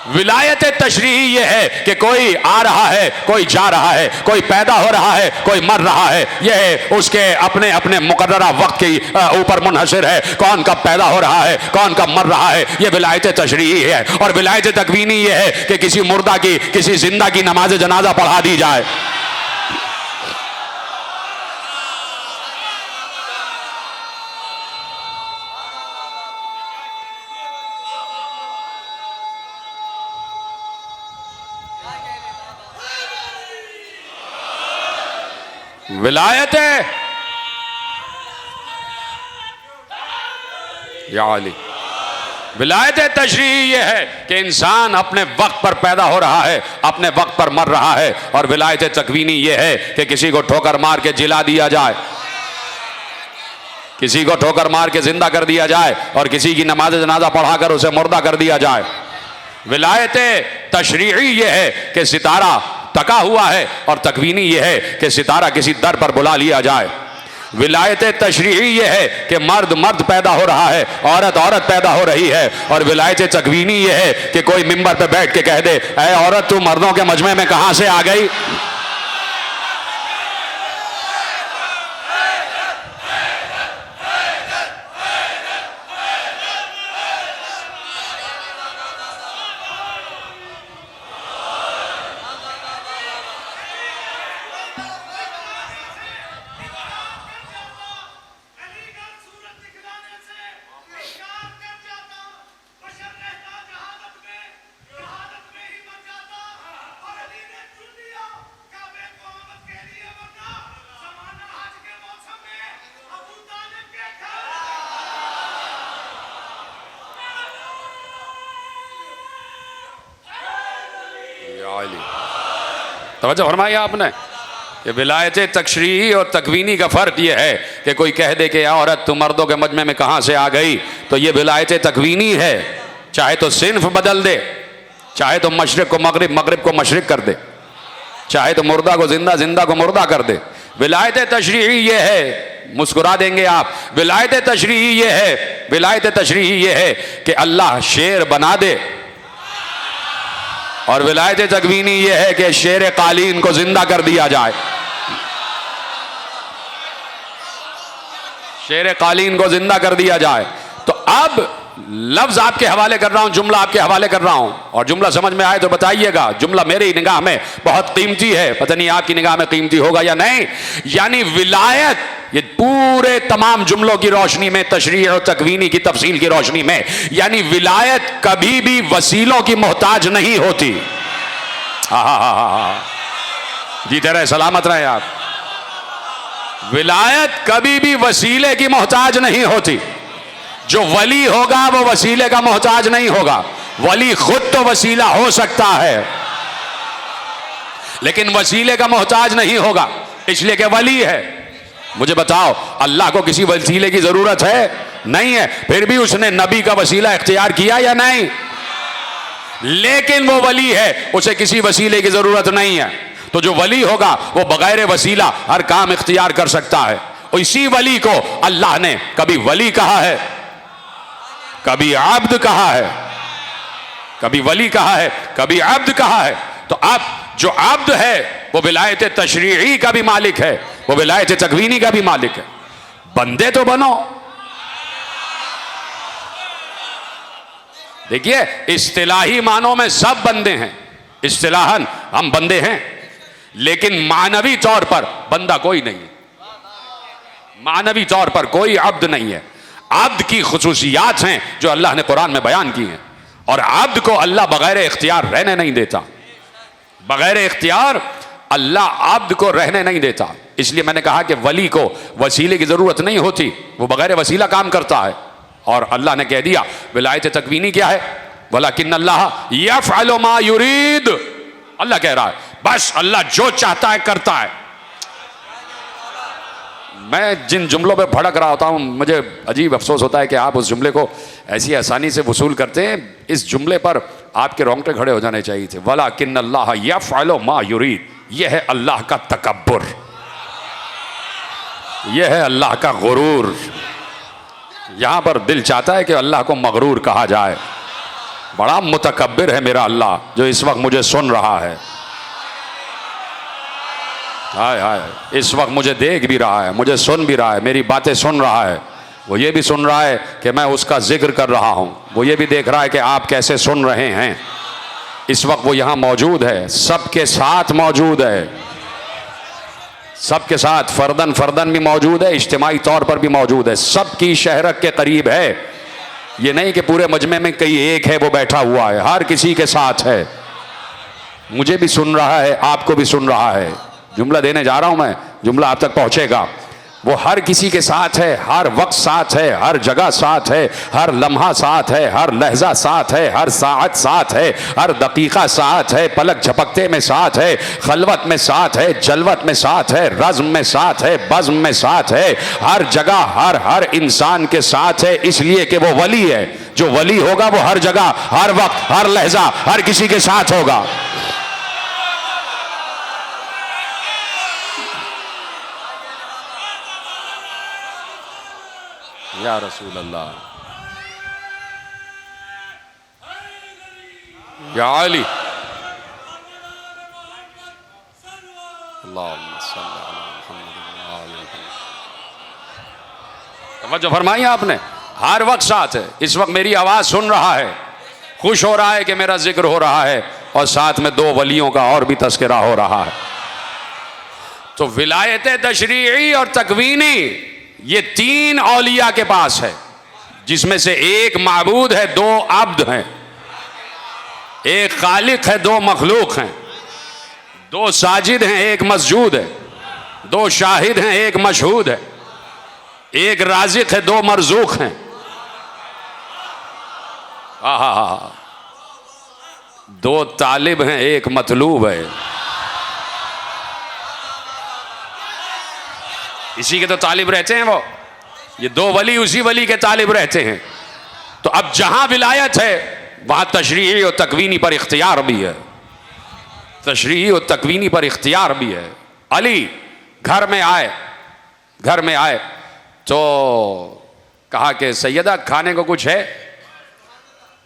विलायत तशरीही यह है कि कोई आ रहा है, कोई जा रहा है, कोई पैदा हो रहा है, कोई मर रहा है। यह उसके अपने अपने मुकर्ररा वक्त के ऊपर मुनहसर है, कौन कब पैदा हो रहा है, कौन कब मर रहा है, यह विलायत तशरीही है। और विलायत तकवीनी यह है कि किसी मुर्दा की किसी जिंदा की नमाज जनाजा पढ़ा दी जाए। विलायत या अली, विलायत तशरीही यह है कि इंसान अपने वक्त पर पैदा हो रहा है, अपने वक्त पर मर रहा है। और विलायत तकवीनी यह है कि किसी को ठोकर मार के जिला दिया जाए, किसी को ठोकर मार के जिंदा कर दिया जाए, और किसी की नमाज जनाजा पढ़ाकर उसे मुर्दा कर दिया जाए। विलायत तशरीई यह है कि सितारा तका हुआ है, और तकवीनी ये है कि सितारा किसी दर पर बुला लिया जाए। विलायत तशरीही ये है कि मर्द मर्द पैदा हो रहा है, औरत औरत पैदा हो रही है। और विलायत तकवीनी ये है कि कोई मिंबर पे बैठ के कह दे, ऐ औरत तू मर्दों के मजमे में कहां से आ गई। तवज्जो फरमाई आपने कि विलायत तशरीही और तकवीनी का फ़र्क यह है कि कोई कह दे कि औरत तुम मर्दों के मजमे में कहाँ से आ गई, तो ये विलायत तकवीनी है। चाहे तो सिन्फ बदल दे, चाहे तो मशरिक़ को मगरिब, मगरिब को मशरिक़ कर दे, चाहे तो मुर्दा को जिंदा, जिंदा को मुर्दा कर दे। विलायत तशरीही ये है, मुस्कुरा देंगे आप, विलायत तशरीही ये है, विलायत तशरीही ये है कि अल्लाह शेर बना दे, और विलायत तकवीनी ये है कि शेर कालीन को जिंदा कर दिया जाए। शेर कालीन को जिंदा कर दिया जाए। तो अब लफ्ज आपके हवाले कर रहा हूं, जुमला आपके हवाले कर रहा हूं, और जुमला समझ में आए तो बताइएगा। जुमला मेरी निगाह में बहुत कीमती है, पता नहीं आपकी निगाह में कीमती होगा या नहीं। यानी विलायत, ये पूरे तमाम जुमलों की रोशनी में, तशरीह और तकवीनी की तफसील की रोशनी में, यानी विलायत कभी भी वसीलों की मोहताज नहीं होती। जीते रहे, सलामत रहे आप। विलायत कभी भी वसीले की मोहताज नहीं होती। जो वली होगा वो वसीले का मोहताज नहीं होगा। वली खुद तो वसीला हो सकता है, लेकिन वसीले का मोहताज नहीं होगा, इसलिए कि वली है। मुझे बताओ, अल्लाह को किसी वसीले की जरूरत है? नहीं है। फिर भी उसने नबी का वसीला इख्तियार किया या नहीं? लेकिन वो वली है, उसे किसी वसीले की जरूरत नहीं है। तो जो वली होगा वो बगैर वसीला हर काम इख्तियार कर सकता है। और इसी वली को अल्लाह ने कभी वली कहा है, कभी आब्द कहा है, कभी वली कहा है, कभी आब्द कहा है। तो अब जो आब्द है वो विलायत तशरीही का भी मालिक है, वो विलायत तकवीनी का भी मालिक है। बंदे तो बनो। देखिए, इस्तिलाही मानों में सब बंदे हैं, इस्तिलाहन हम बंदे हैं, लेकिन मानवी तौर पर बंदा कोई नहीं है। मानवी तौर पर कोई अब्द नहीं है। अब्द की खुसूसियात हैं जो अल्लाह ने कुरान में बयान की हैं, और अब्द को अल्लाह बगैर इख्तियार रहने नहीं देता। बगैर इख्तियार अल्लाह अब्द को रहने नहीं देता। इसलिए मैंने कहा कि वली को वसीले की जरूरत नहीं होती, वो बगैर वसीला काम करता है। और अल्लाह ने कह दिया विलायत तकवीनी क्या है, वलाकिन अल्लाह यफ़अलु मा युरीद। अल्लाह कह रहा है बस अल्लाह जो चाहता है करता है। मैं जिन जुमलों पे भड़क रहा होता हूँ, मुझे अजीब अफसोस होता है कि आप उस जुमले को ऐसी आसानी से वसूल करते हैं। इस जुमले पर आपके रोंगटे खड़े हो जाने चाहिए थे। वलाकिन अल्लाह यफ़अलु मा युरीद, यह है अल्लाह का तकब्बुर, यह है अल्लाह का गुरूर। यहां पर दिल चाहता है कि अल्लाह को मगरूर कहा जाए। बड़ा मुतकब्बिर है मेरा अल्लाह जो इस वक्त मुझे सुन रहा है। हाय हाय, इस वक्त मुझे देख भी रहा है, मुझे सुन भी रहा है, मेरी बातें सुन रहा है। वो ये भी सुन रहा है कि मैं उसका जिक्र कर रहा हूं, वो ये भी देख रहा है कि आप कैसे सुन रहे हैं। इस वक्त वो यहां मौजूद है, सबके साथ मौजूद है, सबके साथ फर्दन फर्दन भी मौजूद है, इज्तिमाई तौर पर भी मौजूद है, सबकी शहरक के करीब है। ये नहीं कि पूरे मजमे में कहीं एक है वो बैठा हुआ है, हर किसी के साथ है। मुझे भी सुन रहा है, आपको भी सुन रहा है। जुमला देने जा रहा हूं मैं, जुमला आप तक पहुंचेगा। वो हर किसी के साथ है, हर वक्त साथ है, हर जगह साथ है, हर लम्हा साथ है, हर लहजा साथ है, हर साअत साथ है, हर दकीका साथ है, पलक झपकते में साथ है, खलवत में साथ है, जलवत में साथ है, रज़्म में साथ है, बज़्म में साथ है, हर जगह हर इंसान के साथ है। इसलिए कि वो वली है। जो वली होगा वो हर जगह, हर वक्त, हर लहजा, हर किसी के साथ होगा। या रसूल अल्लाह, या अली, तवज्जो फरमाई आपने। हर वक्त साथ है। इस वक्त मेरी आवाज सुन रहा है, खुश हो रहा है कि मेरा जिक्र हो रहा है, और साथ में दो वलियों का और भी तस्करा हो रहा है। तो विलायत तशरीई और तकवीनी, ये तीन औलिया के पास है, जिसमें से एक माबूद है, दो अब्द हैं, एक खालिक है, दो मखलूक हैं, दो साजिद हैं, एक मसजूद है, दो शाहिद हैं, एक मशहूद है, एक राजिक है, दो मरजूक हैं। दो तालिब हैं, एक मतलूब है। इसी के तो तालिब रहते हैं वो, ये दो वली उसी वली के तालिब रहते हैं। तो अब जहां विलायत है वहां तशरीई और तकवीनी पर इख्तियार भी है, तशरीई और तकवीनी पर इख्तियार भी है। अली घर में आए तो कहा कि सैयदा खाने को कुछ है?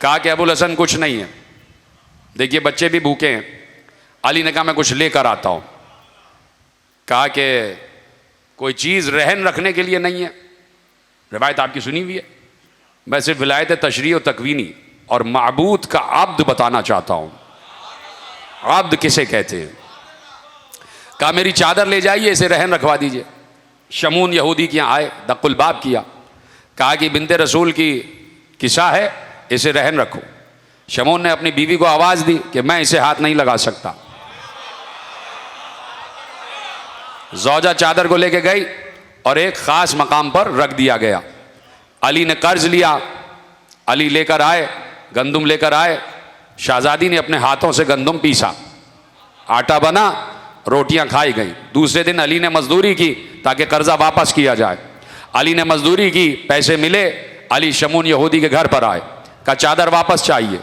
कहा कि अबुल हसन कुछ नहीं है, देखिए बच्चे भी भूखे हैं। अली ने कहा मैं कुछ लेकर आता हूं। कहा कि कोई चीज़ रहन रखने के लिए नहीं है। रिवायत आपकी सुनी हुई है। मैं सिर्फ विलायत तशरीई और तकवीनी और माबूद का अब्द बताना चाहता हूं। अब्द किसे कहते हैं? कहा मेरी चादर ले जाइए, इसे रहन रखवा दीजिए। शमून यहूदी के यहाँ आए, दक्कुल बाब किया, कहा कि बिनते रसूल की किस्सा है, इसे रहन रखो। शमून ने अपनी बीवी को आवाज़ दी कि मैं इसे हाथ नहीं लगा सकता। ज़ौजा चादर को लेके गई और एक ख़ास मकाम पर रख दिया गया। अली ने कर्ज लिया, अली लेकर आए, गंदुम लेकर आए। शहजादी ने अपने हाथों से गंदुम पीसा, आटा बना, रोटियां खाई गई। दूसरे दिन अली ने मजदूरी की ताकि कर्जा वापस किया जाए। अली ने मजदूरी की, पैसे मिले। अली शमून यहूदी के घर पर आए, कहा चादर वापस चाहिए,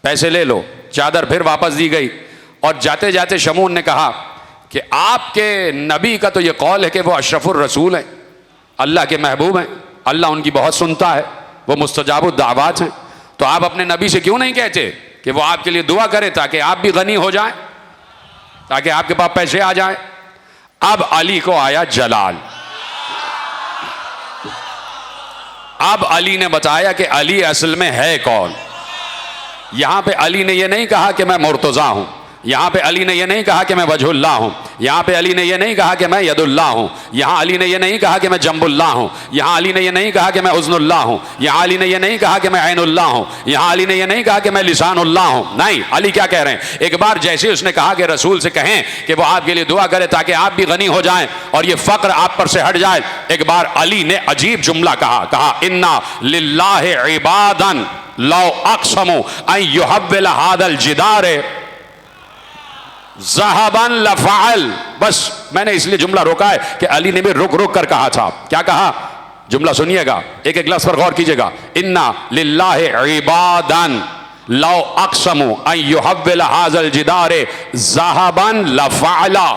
पैसे ले लो। चादर फिर वापस दी गई। और जाते जाते शमून ने कहा कि आपके नबी का तो ये कौल है कि वो अशरफुर रसूल हैं, अल्लाह के महबूब हैं, अल्लाह उनकी बहुत सुनता है, वो मुस्तजाबुद दावात हैं। तो आप अपने नबी से क्यों नहीं कहते कि वो आपके लिए दुआ करे ताकि आप भी गनी हो जाएं, ताकि आपके पास पैसे आ जाएं। अब अली को आया जलाल। अब अली ने बताया कि अली असल में है कौन। यहां पे अली ने यह नहीं कहा कि मैं मुर्तजा हूं, यहां पे अली ने यह नहीं कहा कि मैं वजहुल्लाह हूं, यहां पे अली ने यह नहीं कहा कि मैं यदुल्लाह हूं, यहां अली ने यह नहीं कहा कि मैं जम्बुल्लाह हूं, यहां अली ने यह नहीं कहा कि मैं उज़्नुल्लाह हूं, यहां अली ने यह नहीं कहा कि मैं ऐनुल्लाह हूं, यहां अली ने यह नहीं कहा कि मैं लिसानुल्लाह हूं। नहीं, अली क्या कह रहे हैं? एक बार जैसे उसने कहा कि रसूल से कहें कि वो आपके लिए दुआ करे ताकि आप भी गनी हो जाएं और ये फक्र आप पर से हट जाए, एक बार अली ने अजीब जुमला कहा इन्ना लिल्लाहि इबादन लौ अक़समु अन युहव्विल हादल जिदार ज़हबन लफ़अल। बस मैंने इसलिए जुमला रोका है कि अली ने भी रुक रुक कर कहा था। क्या कहा? जुमला सुनिएगा, एक एक लफ्ज़ पर गौर कीजिएगा। इन्ना लिल्लाहि इबादन लौ अक़समु अन युहव्विल हाज़ल जिदार ज़हबन लफ़अला।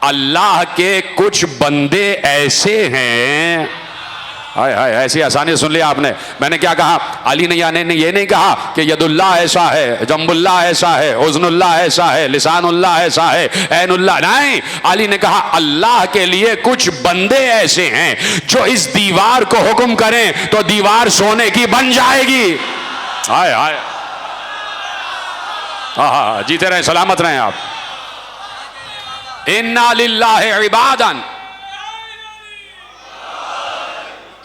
अल्लाह के कुछ बंदे ऐसे हैं, हाय हाय, ऐसी आसानी सुन लिया आपने। मैंने क्या कहा? अली ने ये नहीं कहा कि यदुल्लाह ऐसा है, जम्बुल्लाह ऐसा है, उज़्नुल्लाह ऐसा है, लिसानुल्लाह ऐसा है, ऐनुल्लाह। नहीं, अली ने कहा अल्लाह के लिए कुछ बंदे ऐसे हैं जो इस दीवार को हुक्म करें तो दीवार सोने की बन जाएगी। हाय हाय, हाँ, जीते रहें, सलामत रहें आप। इन्ना लिल्लाहि इबादन,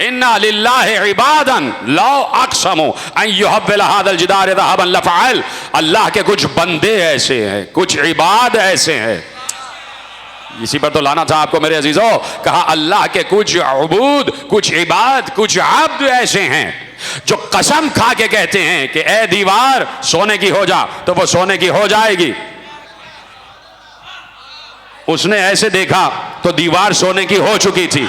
इन्ना लिल्लाहि इबादन लौ अक़समु अन युहव्विल हादल जिदार ज़हबन लफ़अल। अल्लाह के कुछ बंदे ऐसे हैं, कुछ इबाद ऐसे हैं। इसी पर तो लाना था आपको मेरे अजीजों। कहा अल्लाह के कुछ अबूद, कुछ इबाद, कुछ अब्द ऐसे हैं जो कसम खा के कहते हैं कि ए दीवार सोने की हो जा, तो वो सोने की हो जाएगी। उसने ऐसे देखा तो दीवार सोने की हो चुकी थी।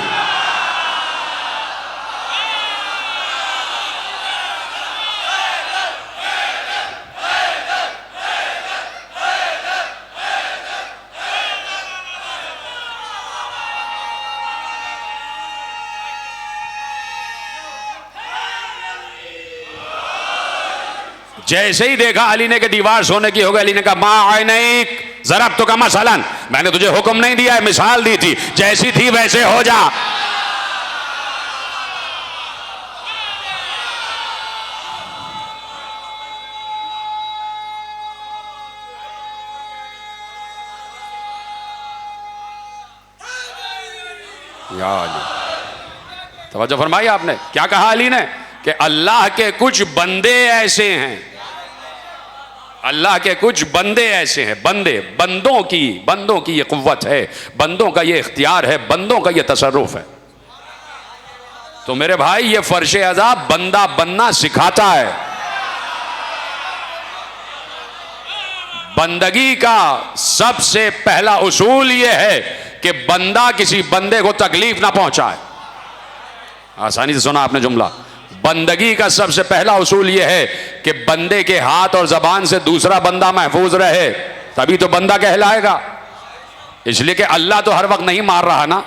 जैसे ही देखा अली ने कि दीवार सोने की हो गई, अली ने कहा मां आए नहीं जरब तो का मसलन, मैंने तुझे हुक्म नहीं दिया है, मिसाल दी थी, जैसी थी वैसे हो जा। तवज्जो फरमाई आपने, क्या कहा अली ने कि अल्लाह के कुछ बंदे ऐसे हैं, अल्लाह के कुछ बंदे ऐसे हैं, बंदों की ये कुव्वत है, बंदों का ये इख्तियार है, बंदों का ये तसर्रुफ है। तो मेरे भाई ये फर्श अज़ा बंदा बनना सिखाता है। बंदगी का सबसे पहला उसूल ये है कि बंदा किसी बंदे को तकलीफ ना पहुंचाए। आसानी से सुना आपने जुमला। बंदगी का सबसे पहला उसूल यह है कि बंदे के हाथ और जबान से दूसरा बंदा महफूज रहे, तभी तो बंदा कहलाएगा। इसलिए कि अल्लाह तो हर वक्त नहीं मार रहा ना,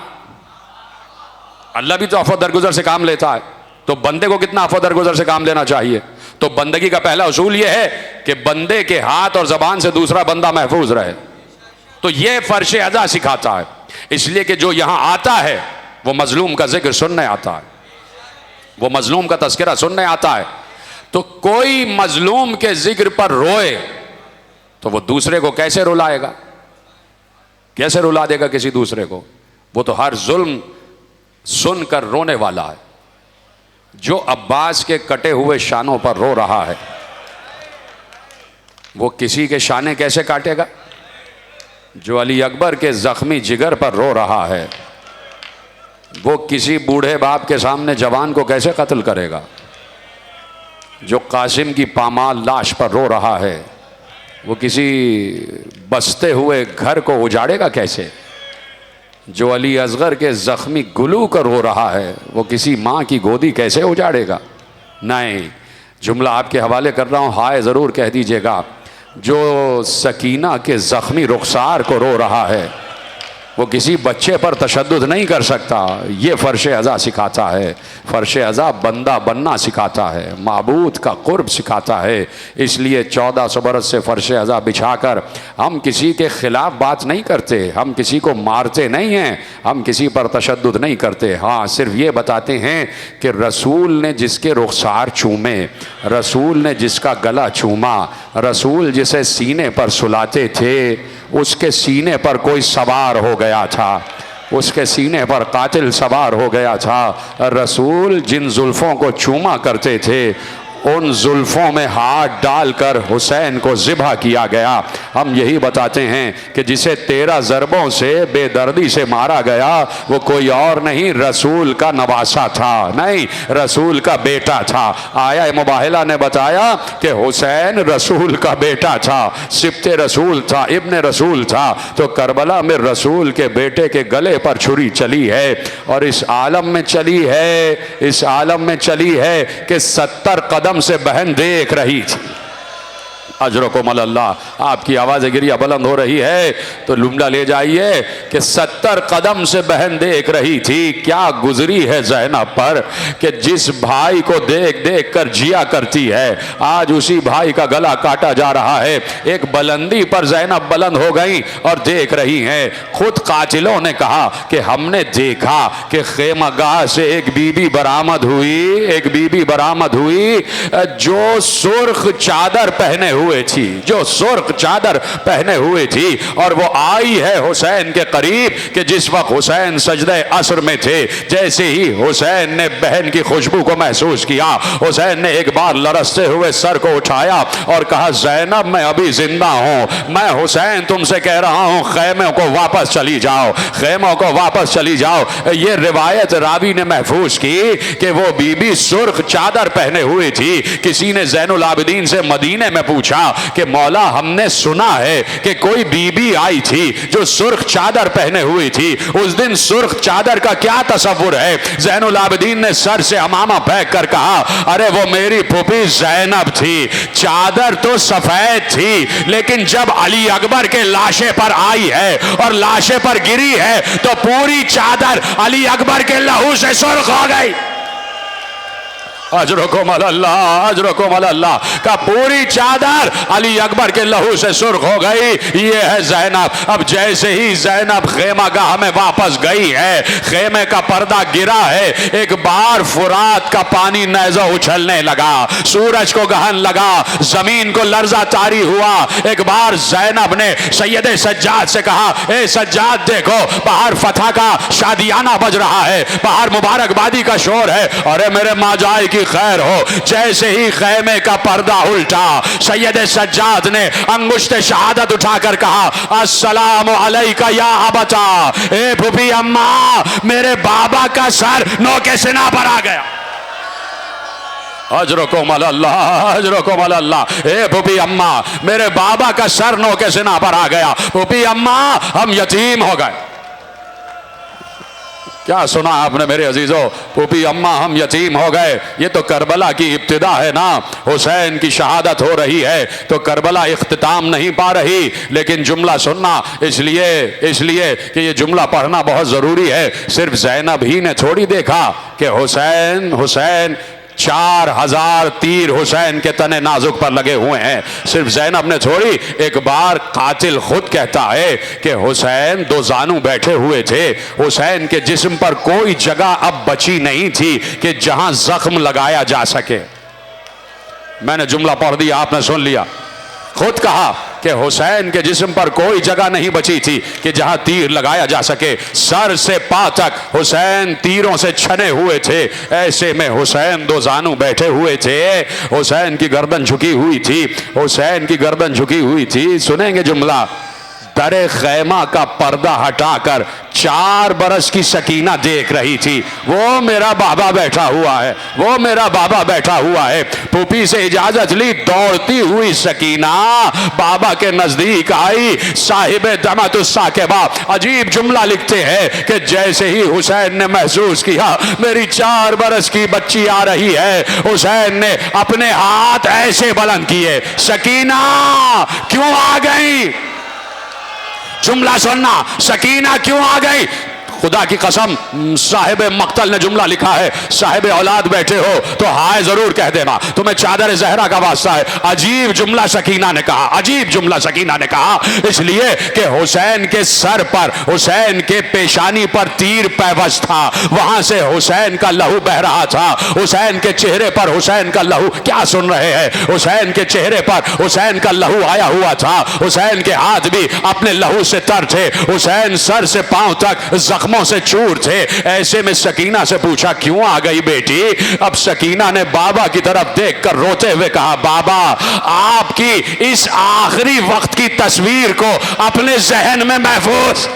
अल्लाह भी तो अफ़ो दरगुजर से काम लेता है, तो बंदे को कितना अफ़ो दरगुजर से काम लेना चाहिए। तो बंदगी का पहला उसूल यह है कि बंदे के हाथ और जबान से दूसरा बंदा महफूज रहे। तो यह फर्श अज़ा सिखाता है। इसलिए कि जो यहां आता है वो मजलूम का जिक्र सुनने आता है, वो मजलूम का तस्करा सुनने आता है। तो कोई मजलूम के जिक्र पर रोए तो वो दूसरे को कैसे रुलाएगा, कैसे रुला देगा किसी दूसरे को। वो तो हर जुल्म सुनकर रोने वाला है। जो अब्बास के कटे हुए शानों पर रो रहा है वो किसी के शाने कैसे काटेगा। जो अली अकबर के जख्मी जिगर पर रो रहा है वो किसी बूढ़े बाप के सामने जवान को कैसे कत्ल करेगा। जो कासिम की पामाल लाश पर रो रहा है वो किसी बसते हुए घर को उजाड़ेगा कैसे। जो अली असगर के जख्मी गुलू कर रो रहा है वो किसी माँ की गोदी कैसे उजाड़ेगा। नहीं, जुमला आपके हवाले कर रहा हूँ, हाय ज़रूर कह दीजिएगा। जो सकीना के जख्मी रुखसार को रो रहा है वो किसी बच्चे पर तशद्दुद नहीं कर सकता। ये फर्श अज़ा सिखाता है। फर्श अज़ा बंदा बनना सिखाता है, माबूद का कुर्ब सिखाता है। इसलिए 1400 बरस से फर्श अज़ा बिछाकर हम किसी के ख़िलाफ़ बात नहीं करते, हम किसी को मारते नहीं हैं, हम किसी पर तशद्दुद नहीं करते। हाँ, सिर्फ ये बताते हैं कि रसूल ने जिसके रुखसार चूमे, रसूल ने जिसका गला चूमा, रसूल जिसे सीने पर सुलाते थे उसके सीने पर कोई सवार हो गया था, उसके सीने पर कातिल सवार हो गया था। रसूल जिन जुल्फ़ों को चूमा करते थे उन जुल्फ़ों में हाथ डालकर हुसैन को ज़िबा किया गया। हम यही बताते हैं कि जिसे 13 ज़रबों से बेदर्दी से मारा गया वो कोई और नहीं, रसूल का नवासा था, नहीं रसूल का बेटा था। आया मुबाहिला ने बताया कि हुसैन रसूल का बेटा था, सिब्ते रसूल था, इब्ने रसूल था। तो करबला में रसूल के बेटे के गले पर छुरी चली है और इस आलम में चली है, इस आलम में चली है कि 70 कदम से बहन देख रही थी। अजरकुम अल्लाह, आपकी आवाज़ गिरिया बुलंद हो रही है तो लुमड़ा ले जाइए कि 70 कदम से बहन देख रही थी। क्या गुजरी है ज़ैनब पर कि जिस भाई को देख देख कर जिया करती है आज उसी भाई का गला काटा जा रहा है। एक बुलंदी पर ज़ैनब बुलंद हो गई और देख रही हैं। खुद कातिलों ने कहा कि हमने देखा कि खेमगाह से एक बीबी बरामद हुई, एक बीबी बरामद हुई जो सुर्ख चादर पहने हुए थी, जो सुर्ख चादर पहने हुए थी और वो आई है हुसैन के करीब कि जिस वक्त हुसैन सजदे असर में थे। जैसे ही हुसैन ने बहन की खुशबू को महसूस किया, हुसैन ने एक बार लरसते हुए सर को उठाया और कहा ज़ैनब मैं अभी जिंदा हूं, मैं हुसैन तुमसे कह रहा हूं खैमों को वापस चली जाओ, खैमों को वापस चली जाओ। ये रिवायत रावी ने महफूज की कि वो बीबी सुर्ख चादर पहने हुई थी। किसी ने ज़ैनुल आबिदीन से मदीने में पूछा कि मौला हमने सुना है कि कोई बीबी आई थी जो सुर्ख चादर पहने हुई थी, उस दिन सुर्ख चादर का क्या तसव्वुर है। ज़ैनुल आबिदीन ने सर से अमामा फेंक कर कहा अरे वो मेरी फूफी ज़ैनब थी, चादर तो सफेद थी लेकिन जब अली अकबर के लाशे पर आई है और लाशे पर गिरी है तो पूरी चादर अली अकबर के लहू से सुर्ख हो गई। अजरकुम अल्लाह, अजरकुम अल्लाह का पूरी चादर अली अकबर के लहू से सुर्ख हो गई। ये है ज़ैनब। अब जैसे ही ज़ैनब खेमा गाह में वापस गई है, खेमे का पर्दा गिरा है, एक बार फुरात का पानी नैज़ा उछलने लगा, सूरज को गहन लगा, जमीन को लर्जा तारी हुआ। एक बार ज़ैनब ने सैयद सज्जाद से कहा, ए सज्जाद देखो बाहर फतह का शादियाना बज रहा है, बाहर मुबारकबादी का शोर है। अरे मेरे माजाए की खैर हो। जैसे ही खैमे का पर्दा उल्टा, सैयद सज्जाद ने अंगुश्त शहादत उठाकर कहा, अस्सलामु अलैका या अबता, ए फूफी अम्मा, मेरे बाबा का सर नौके सिना पर आ गया। अजरकुम अल्लाह, अजरकुम अल्लाह, ए फूफी अम्मा, मेरे बाबा का सर नौके सिना पर आ गया। फूफी अम्मा, हम यतीम हो गए। क्या सुना आपने मेरे अजीजों? फूफी अम्मा, हम यतीम हो गए। ये तो करबला की इब्तिदा है ना। हुसैन की शहादत हो रही है तो करबला इख्तिताम नहीं पा रही। लेकिन जुमला सुनना, इसलिए कि ये जुमला पढ़ना बहुत ज़रूरी है। सिर्फ ज़ैनब ही ने थोड़ी देखा कि हुसैन 4000 तीर हुसैन के तने नाजुक पर लगे हुए हैं। सिर्फ ज़ैनब ने थोड़ी, एक बार कातिल खुद कहता है कि हुसैन दो जानू बैठे हुए थे, हुसैन के जिस्म पर कोई जगह अब बची नहीं थी कि जहां जख्म लगाया जा सके। मैंने जुमला पढ़ दिया, आपने सुन लिया। खुद कहा कि हुसैन के जिस्म पर कोई जगह नहीं बची थी कि जहां तीर लगाया जा सके। सर से पा तक हुसैन तीरों से छने हुए थे। ऐसे में हुसैन दो जानू बैठे हुए थे, हुसैन की गर्दन झुकी हुई थी, हुसैन की गर्दन झुकी हुई थी। सुनेंगे जुमला, दरे खैमा का पर्दा हटाकर 4 बरस की सकीना देख रही थी। वो मेरा बाबा बैठा हुआ है, वो मेरा बाबा बैठा हुआ है। फूफी से इजाजत ली, दौड़ती हुई सकीना बाबा के नजदीक आई। साहिबे दमतुस साकिबा अजीब जुमला लिखते हैं कि जैसे ही हुसैन ने महसूस किया मेरी 4 बरस की बच्ची आ रही है, हुसैन ने अपने हाथ ऐसे बुलंद किए, सकीना क्यों आ गई? जुमला सुनना, सकीना क्यों आ गई? खुदा की कसम, साहिब मक्तल ने जुमला लिखा है, साहिब औलाद बैठे हो तो हाय जरूर कह देना, तुम्हें चादर जहरा का वास्ता है। अजीब जुमला सकीना ने कहा, अजीब जुमला सकीना ने कहा, इसलिए कि हुसैन के सर पर, हुसैन के पेशानी पर तीर पैबस था, वहां से हुसैन का लहू बह रहा था। हुसैन के चेहरे पर हुसैन का लहू, क्या सुन रहे हैं? हुसैन के चेहरे पर हुसैन का लहू आया हुआ था। हुसैन के हाथ भी अपने लहू से तर थे। हुसैन सर से पांव तक जख्म से चूर थे। ऐसे में सकीना से पूछा, क्यों आ गई बेटी? अब सकीना ने बाबा की तरफ देखकर रोते हुए कहा, बाबा आपकी इस आखिरी वक्त की तस्वीर को अपने जहन में महफूज,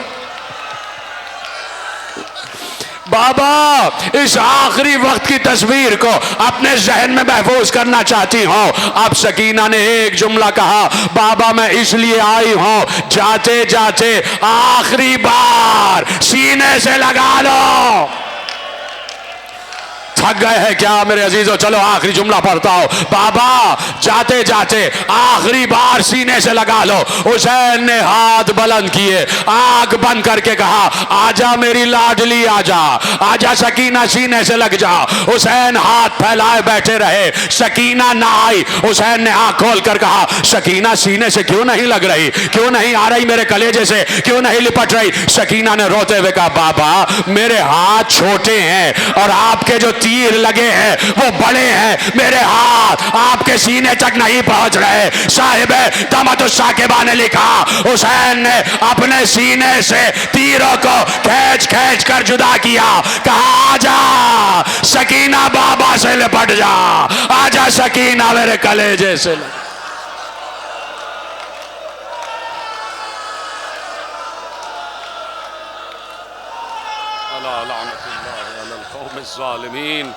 बाबा इस आखिरी वक्त की तस्वीर को अपने जहन में महफूज करना चाहती हूं। अब सकीना ने एक जुमला कहा, बाबा मैं इसलिए आई हूं, जाते जाते आखिरी बार सीने से लगा लो। थक गए हैं क्या मेरे अजीजों? चलो आखिरी जुमला पढ़ता हूं। बाबा जाते जाते आखिरी बार सीने से लगा लो। हुसैन ने हाथ बुलंद किए, आंख बंद करके कहा, आजा मेरी लाडली, आजा, आजा सकीना, सीने से लग जा। हुसैन हाथ फैलाए बैठे रहे, सकीना ना आई। हुसैन ने आंख खोल कर कहा, सकीना सीने से क्यों नहीं लग रही, क्यों नहीं आ रही मेरे कलेजे से, क्यों नहीं लिपट रही? सकीना ने रोते हुए कहा, बाबा मेरे हाथ छोटे हैं और आपके जो तीर लगे हैं वो बड़े हैं, मेरे हाथ आपके सीने तक नहीं पहुंच रहे। साहिब दमतुस साकिबा ने लिखा, हुसैन ने अपने सीने से तीरों को खींच खींच कर जुदा किया, कहा आजा सकीना, बाबा से लिपट जा, आजा सकीना मेरे कलेजे से। अल्लाह लानतुल्लाह अलल कौम ज़ालिमीन।